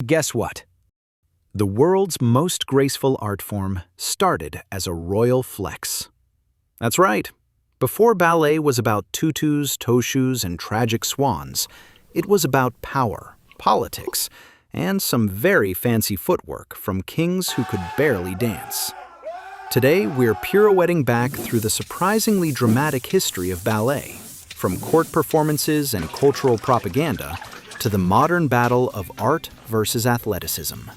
Guess what? The world's most graceful art form started as a royal flex. That's right. Before ballet was about tutus, toe shoes, and tragic swans, it was about power, politics, and some very fancy footwork from kings who could barely dance. Today, we're pirouetting back through the surprisingly dramatic history of ballet, from court performances and cultural propaganda to the modern battle of art versus athleticism.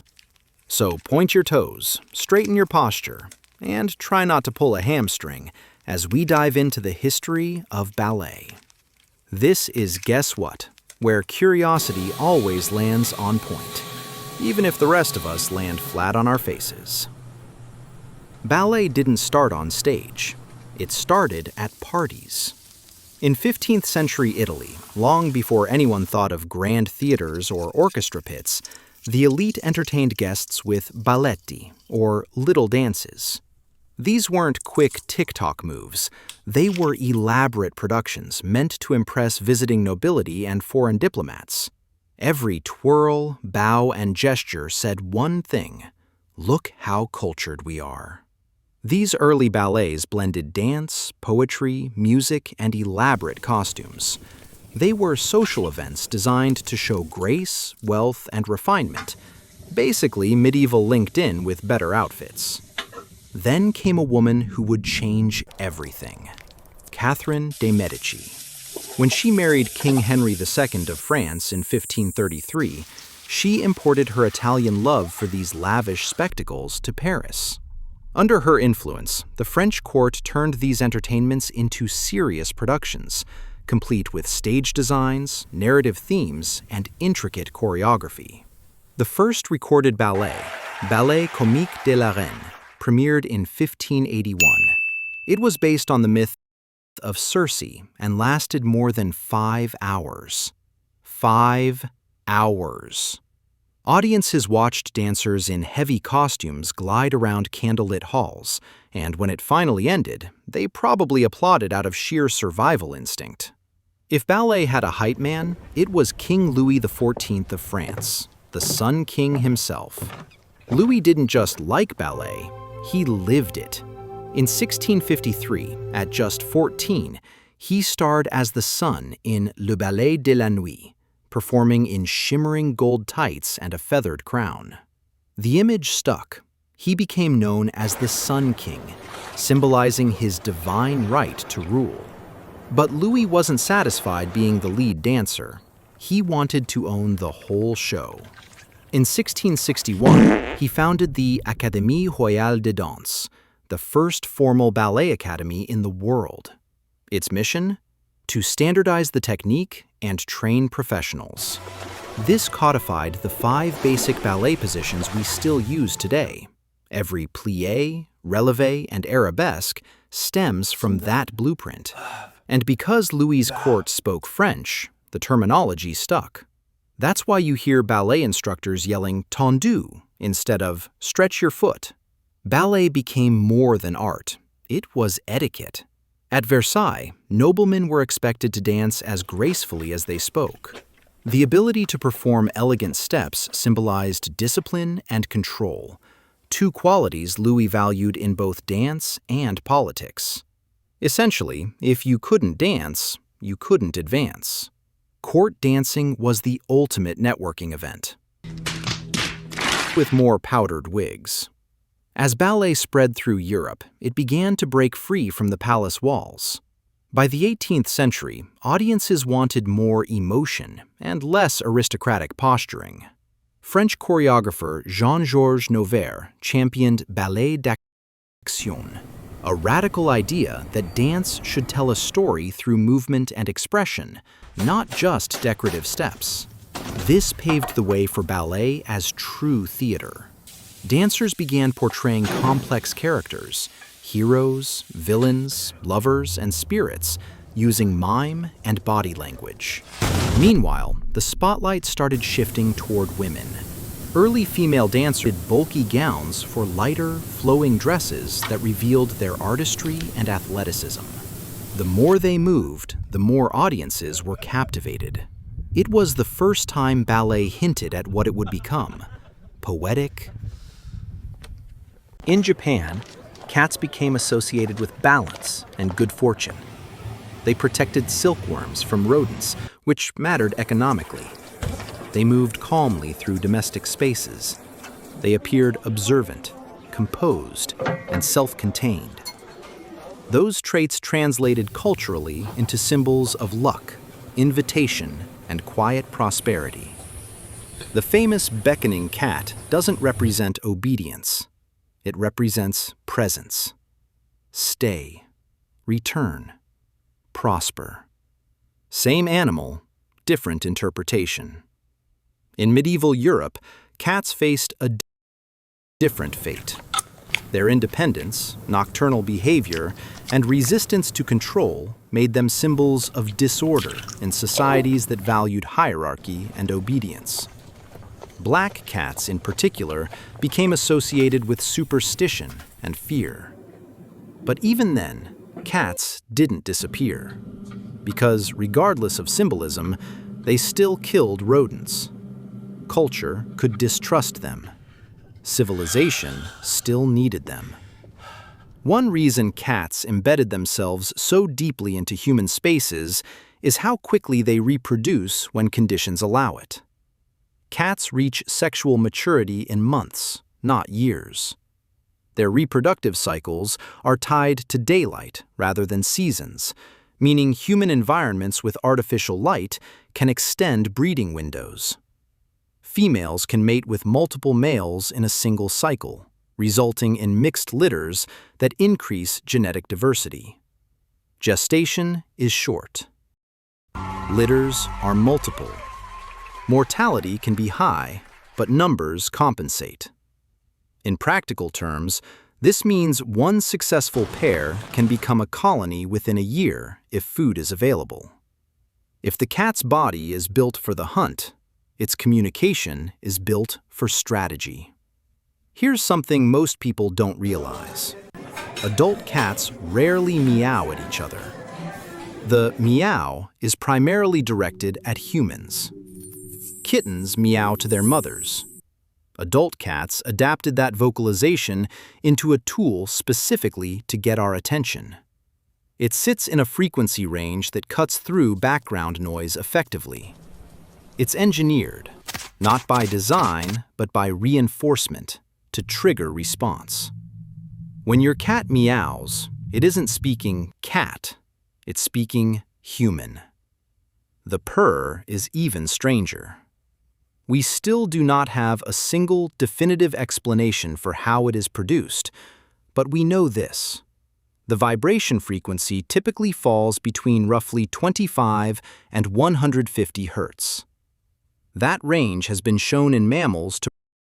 So point your toes, straighten your posture, and try not to pull a hamstring as we dive into the history of ballet. This is Guess What?, where curiosity always lands on point, even if the rest of us land flat on our faces. Ballet didn't start on stage. It started at parties. In 15th century Italy, long before anyone thought of grand theaters or orchestra pits, the elite entertained guests with balletti, or little dances. These weren't quick TikTok moves. They were elaborate productions meant to impress visiting nobility and foreign diplomats. Every twirl, bow, and gesture said one thing: look how cultured we are. These early ballets blended dance, poetry, music, and elaborate costumes. They were social events designed to show grace, wealth, and refinement, basically medieval LinkedIn with better outfits. Then came a woman who would change everything: Catherine de' Medici. When she married King Henry II of France in 1533, she imported her Italian love for these lavish spectacles to Paris. Under her influence, the French court turned these entertainments into serious productions, complete with stage designs, narrative themes, and intricate choreography. The first recorded ballet, Ballet Comique de la Reine, premiered in 1581. It was based on the myth of Circe and lasted more than 5 hours. 5 hours. Audiences watched dancers in heavy costumes glide around candlelit halls, and when it finally ended, they probably applauded out of sheer survival instinct. If ballet had a hype man, it was King Louis XIV of France, the Sun King himself. Louis didn't just like ballet, he lived it. In 1653, at just 14, he starred as the Sun in Le Ballet de la Nuit, performing in shimmering gold tights and a feathered crown. The image stuck. He became known as the Sun King, symbolizing his divine right to rule. But Louis wasn't satisfied being the lead dancer. He wanted to own the whole show. In 1661, he founded the Académie Royale de Danse, the first formal ballet academy in the world. Its mission? To standardize the technique and train professionals. This codified the 5 basic ballet positions we still use today. Every plié, relevé, and arabesque stems from that blueprint. And because Louis's court spoke French, the terminology stuck. That's why you hear ballet instructors yelling tendu instead of stretch your foot. Ballet became more than art. It was etiquette. At Versailles, noblemen were expected to dance as gracefully as they spoke. The ability to perform elegant steps symbolized discipline and control, 2 qualities Louis valued in both dance and politics. Essentially, if you couldn't dance, you couldn't advance. Court dancing was the ultimate networking event, with more powdered wigs. As ballet spread through Europe, it began to break free from the palace walls. By the 18th century, audiences wanted more emotion and less aristocratic posturing. French choreographer Jean-Georges Noverre championed ballet d'action, a radical idea that dance should tell a story through movement and expression, not just decorative steps. This paved the way for ballet as true theater. Dancers began portraying complex characters, heroes, villains, lovers, and spirits, using mime and body language. Meanwhile, the spotlight started shifting toward women. Early female dancers did bulky gowns for lighter, flowing dresses that revealed their artistry and athleticism. The more they moved, the more audiences were captivated. It was the first time ballet hinted at what it would become: poetic. In Japan, cats became associated with balance and good fortune. They protected silkworms from rodents, which mattered economically. They moved calmly through domestic spaces. They appeared observant, composed, and self-contained. Those traits translated culturally into symbols of luck, invitation, and quiet prosperity. The famous beckoning cat doesn't represent obedience. It represents presence. Stay, return, prosper. Same animal, different interpretation. In medieval Europe, cats faced a different fate. Their independence, nocturnal behavior, and resistance to control made them symbols of disorder in societies that valued hierarchy and obedience. Black cats, in particular, became associated with superstition and fear. But even then, cats didn't disappear, because regardless of symbolism, they still killed rodents. Culture could distrust them. Civilization still needed them. One reason cats embedded themselves so deeply into human spaces is how quickly they reproduce when conditions allow it. Cats reach sexual maturity in months, not years. Their reproductive cycles are tied to daylight rather than seasons, meaning human environments with artificial light can extend breeding windows. Females can mate with multiple males in a single cycle, resulting in mixed litters that increase genetic diversity. Gestation is short. Litters are multiple. Mortality can be high, but numbers compensate. In practical terms, this means one successful pair can become a colony within a year if food is available. If the cat's body is built for the hunt, its communication is built for strategy. Here's something most people don't realize. Adult cats rarely meow at each other. The meow is primarily directed at humans. Kittens meow to their mothers. Adult cats adapted that vocalization into a tool specifically to get our attention. It sits in a frequency range that cuts through background noise effectively. It's engineered, not by design, but by reinforcement, to trigger response. When your cat meows, it isn't speaking cat, it's speaking human. The purr is even stranger. We still do not have a single definitive explanation for how it is produced, but we know this. The vibration frequency typically falls between roughly 25 and 150 Hz. That range has been shown in mammals to